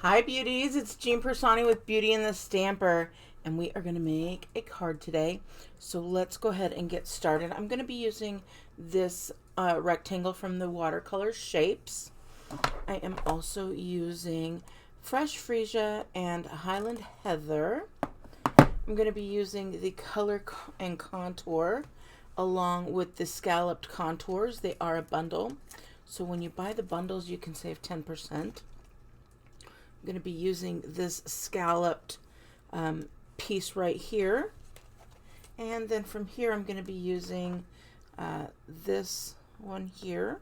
Hi beauties, it's Jean Piersanti with Beauty and the Stamper, and we are going to make a card today. So let's go ahead and get started. I'm going to be using this rectangle from the Watercolor Shapes. I am also using Fresh Freesia and Highland Heather. I'm going to be using the color and contour along with the scalloped contours. They are a bundle, so when you buy the bundles you can save 10%. I'm going to be using this scalloped piece right here, and then from here I'm going to be using this one here.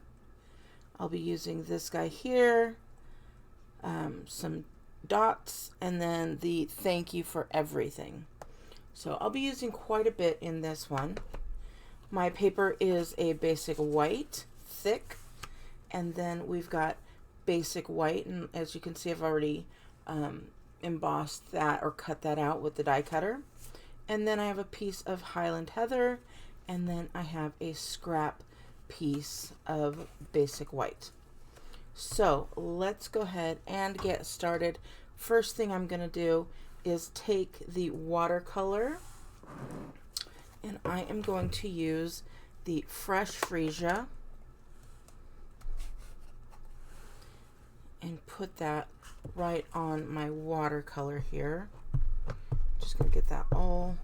I'll be using this guy here, some dots, and then the thank you for everything. So I'll be using quite a bit in this one. My paper is a basic white, thick, and then we've got basic white, and as you can see I've already embossed that or cut that out with the die cutter. And then I have a piece of Highland Heather, and then I have a scrap piece of basic white. So let's go ahead and get started. First thing I'm going to do is take the watercolor, and I am going to use the Fresh Freesia and put that right on my watercolor here. Just gonna get that all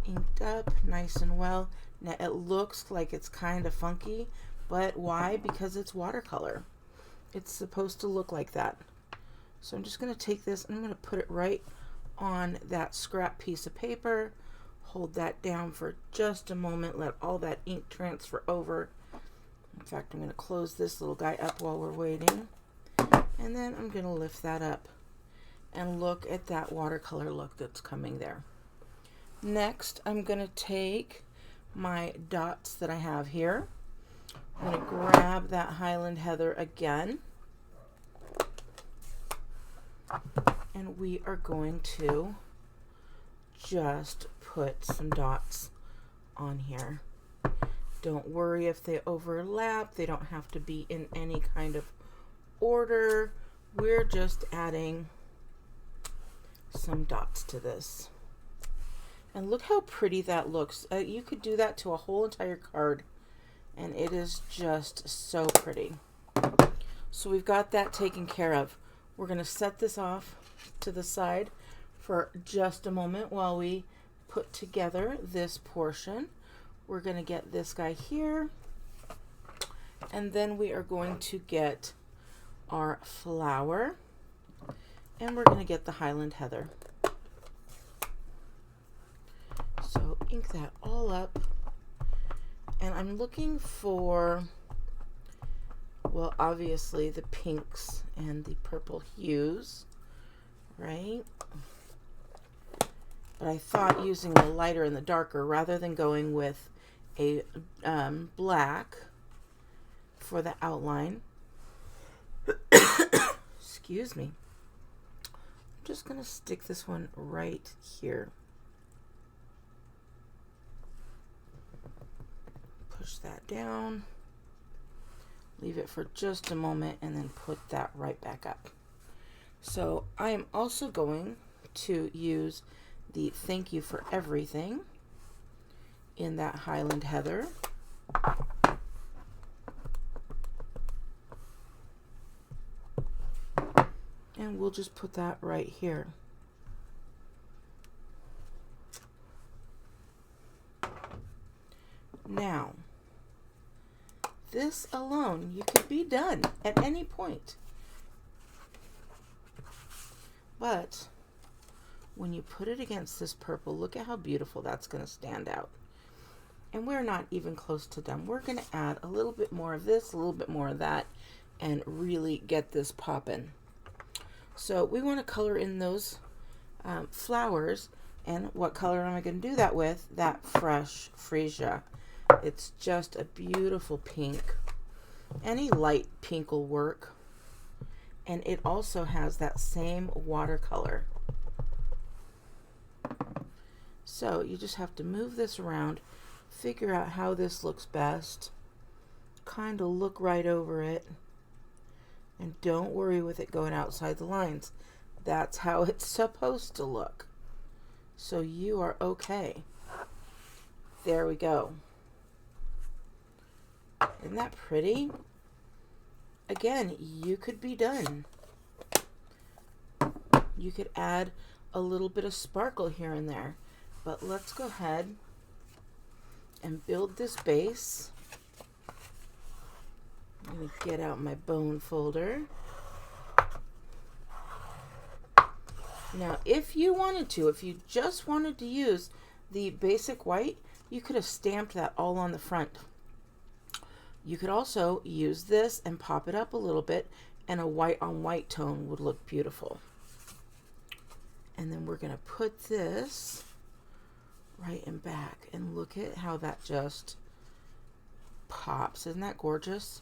inked up nice and well. Now it looks like it's kind of funky, but why? Because it's watercolor. It's supposed to look like that. So I'm just gonna take this and I'm gonna put it right on that scrap piece of paper, hold that down for just a moment, let all that ink transfer over. In fact, I'm gonna close this little guy up while we're waiting. And then I'm going to lift that up and look at that watercolor look that's coming there. Next, I'm going to take my dots that I have here. I'm going to grab that Highland Heather again. And we are going to just put some dots on here. Don't worry if they overlap. They don't have to be in any kind of order. We're just adding some dots to this, and look how pretty that looks. You could do that to a whole entire card, and it is just so pretty. So we've got that taken care of. We're going to set this off to the side for just a moment while we put together this portion. We're going to get this guy here, and then we are going to get our flower, and we're going to get the Highland Heather. So ink that all up, and I'm looking for, well, obviously the pinks and the purple hues, right? But I thought using the lighter and the darker rather than going with a black for the outline. Excuse me. I'm just going to stick this one right here. Push that down. Leave it for just a moment and then put that right back up. So I am also going to use the thank you for everything in that Highland Heather. And we'll just put that right here. Now, this alone, you could be done at any point. But when you put it against this purple, look at how beautiful that's going to stand out. And we're not even close to done. We're going to add a little bit more of this, a little bit more of that, and really get this poppin'. So we want to color in those flowers, and what color am I going to do that with? That Fresh Freesia. It's just a beautiful pink. Any light pink will work, and it also has that same watercolor. So you just have to move this around, figure out how this looks best, kind of look right over it, And don't worry with it going outside the lines. That's how it's supposed to look. So you are okay. There we go. Isn't that pretty? Again, you could be done. You could add a little bit of sparkle here and there. But let's go ahead and build this base. I'm going to get out my bone folder. Now, if you wanted to, if you just wanted to use the basic white, you could have stamped that all on the front. You could also use this and pop it up a little bit, and a white on white tone would look beautiful. And then we're going to put this right in back, and look at how that just pops. Isn't that gorgeous?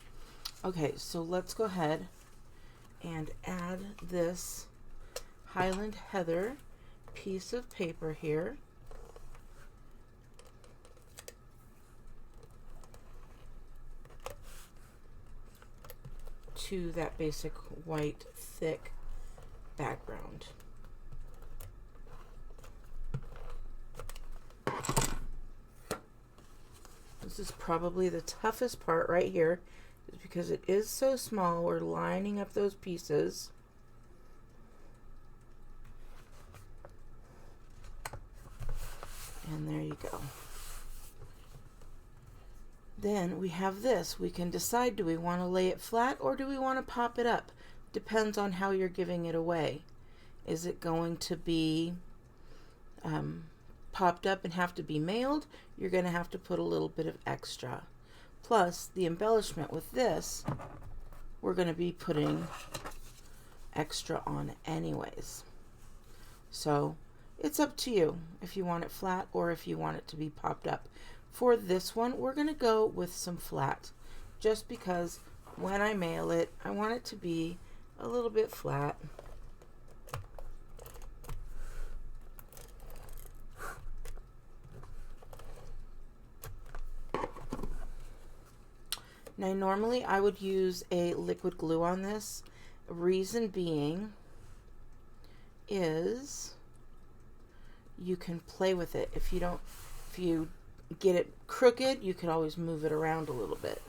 Okay, so let's go ahead and add this Highland Heather piece of paper here. To that basic white thick background. This is probably the toughest part right here, is because it is so small. We're lining up those pieces. And there you go. Then we have this. We can decide, do we want to lay it flat or do we want to pop it up? Depends on how you're giving it away. Is it going to be popped up and have to be mailed? You're going to have to put a little bit of extra. Plus, the embellishment with this, we're going to be putting extra on anyways. So it's up to you if you want it flat or if you want it to be popped up. For this one, we're going to go with some flat, just because when I mail it, I want it to be a little bit flat. Now, normally I would use a liquid glue on this. Reason being is you can play with it. If you get it crooked, you can always move it around a little bit.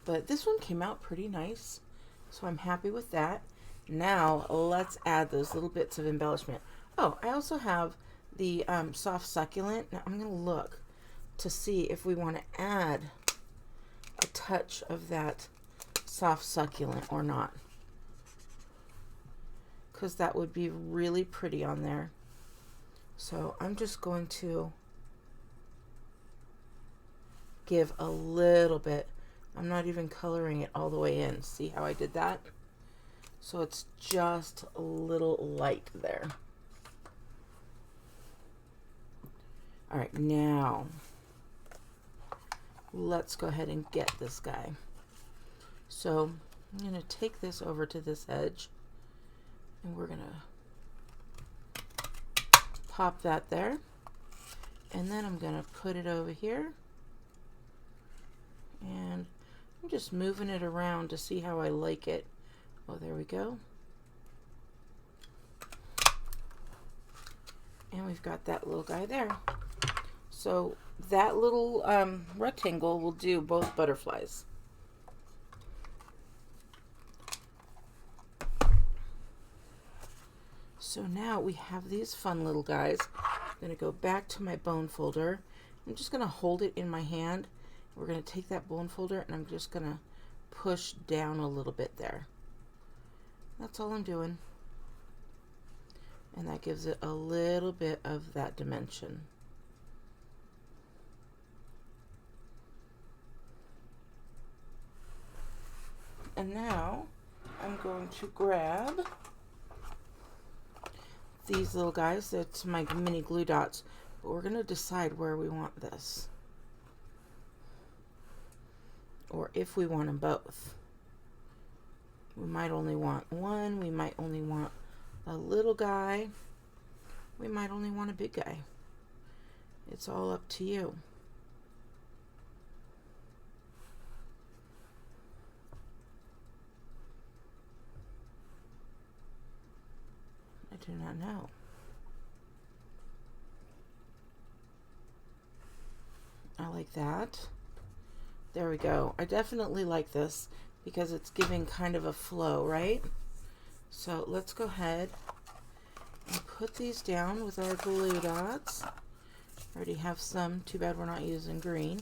But this one came out pretty nice, so I'm happy with that. Now let's add those little bits of embellishment. Oh, I also have the soft succulent. Now I'm going to look to see if we want to add a touch of that soft succulent or not, because that would be really pretty on there. So I'm just going to give a little bit. I'm not even coloring it all the way in. See how I did that? So it's just a little light there. All right, now let's go ahead and get this guy. So I'm going to take this over to this edge, and we're going to pop that there. And then I'm going to put it over here. And I'm just moving it around to see how I like it. Oh, there we go. And we've got that little guy there. So that little rectangle will do both butterflies. So now we have these fun little guys. I'm going to go back to my bone folder. I'm just going to hold it in my hand. We're going to take that bone folder and I'm just going to push down a little bit there. That's all I'm doing. And that gives it a little bit of that dimension. And now I'm going to grab these little guys. That's my mini glue dots. But we're going to decide where we want this, or if we want them both. We might only want one. We might only want a little guy. We might only want a big guy. It's all up to you. do not know. I like that. There we go. I definitely like this because it's giving kind of a flow, right? So let's go ahead and put these down with our glue dots. I already have some. Too bad we're not using green.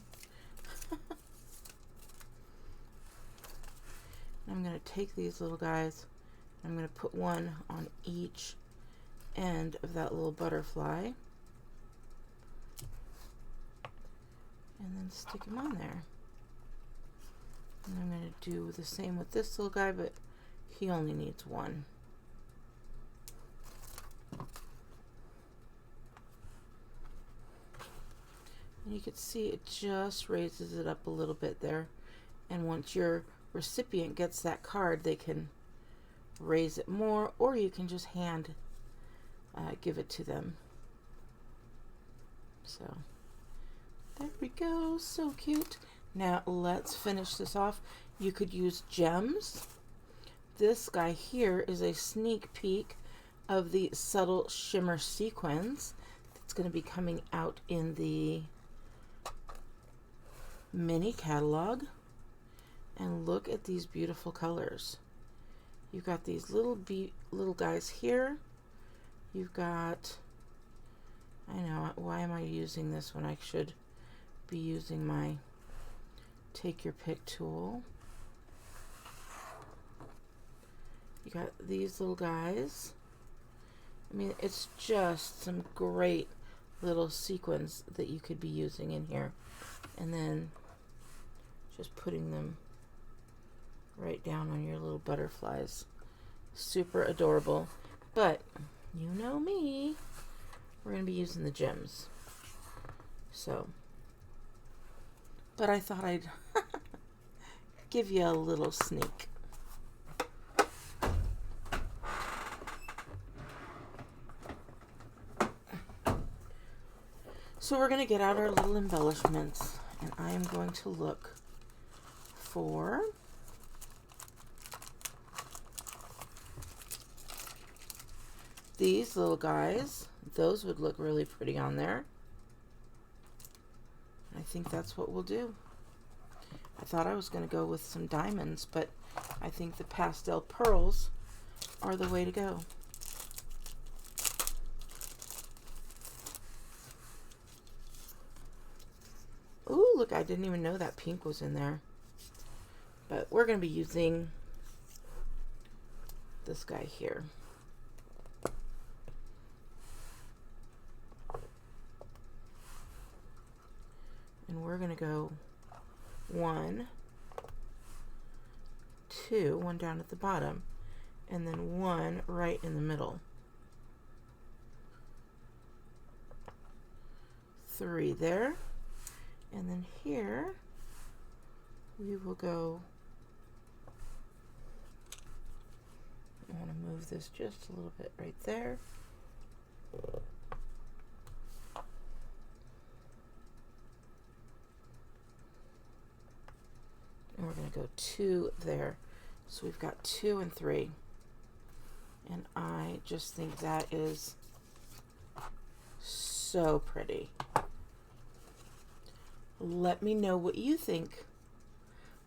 I'm going to take these little guys. I'm going to put one on each end of that little butterfly. And then stick him on there. And I'm going to do the same with this little guy, but he only needs one. And you can see it just raises it up a little bit there. And once your recipient gets that card, they can raise it more, or you can just hand give it to them. So there we go, so cute. Now let's finish this off. You could use gems. This guy here is a sneak peek of the subtle shimmer sequins that's going to be coming out in the mini catalog. And look at these beautiful colors. You've got these little guys here. You've got, I know, why am I using this when I should be using my take your pick tool? You got these little guys. I mean, it's just some great little sequins that you could be using in here. And then just putting them right down on your little butterflies. Super adorable. But you know me, we're going to be using the gems. So, but I thought I'd give you a little sneak. So we're going to get out our little embellishments, and I am going to look for these little guys. Those would look really pretty on there. I think that's what we'll do. I thought I was going to go with some diamonds, but I think the pastel pearls are the way to go. Ooh, look, I didn't even know that pink was in there. But we're going to be using this guy here. And we're going to go 1, 2, one down at the bottom, and then 1 right in the middle. 3 there. And then here we will go, I want to move this just a little bit right there. And we're going to go 2 there. So we've got 2 and 3. And I just think that is so pretty. Let me know what you think.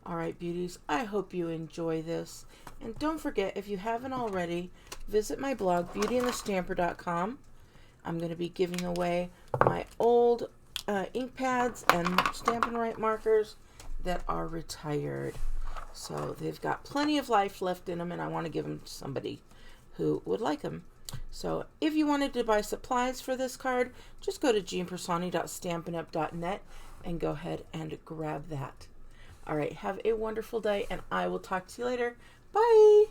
All right, beauties, I hope you enjoy this. And don't forget, if you haven't already, visit my blog, beautyandthestamper.com. I'm going to be giving away my old ink pads and Stampin' Right markers that are retired. So they've got plenty of life left in them, and I want to give them to somebody who would like them. So if you wanted to buy supplies for this card, just go to jeanpersani.stampinup.net and go ahead and grab that. All right, have a wonderful day, and I will talk to you later. Bye.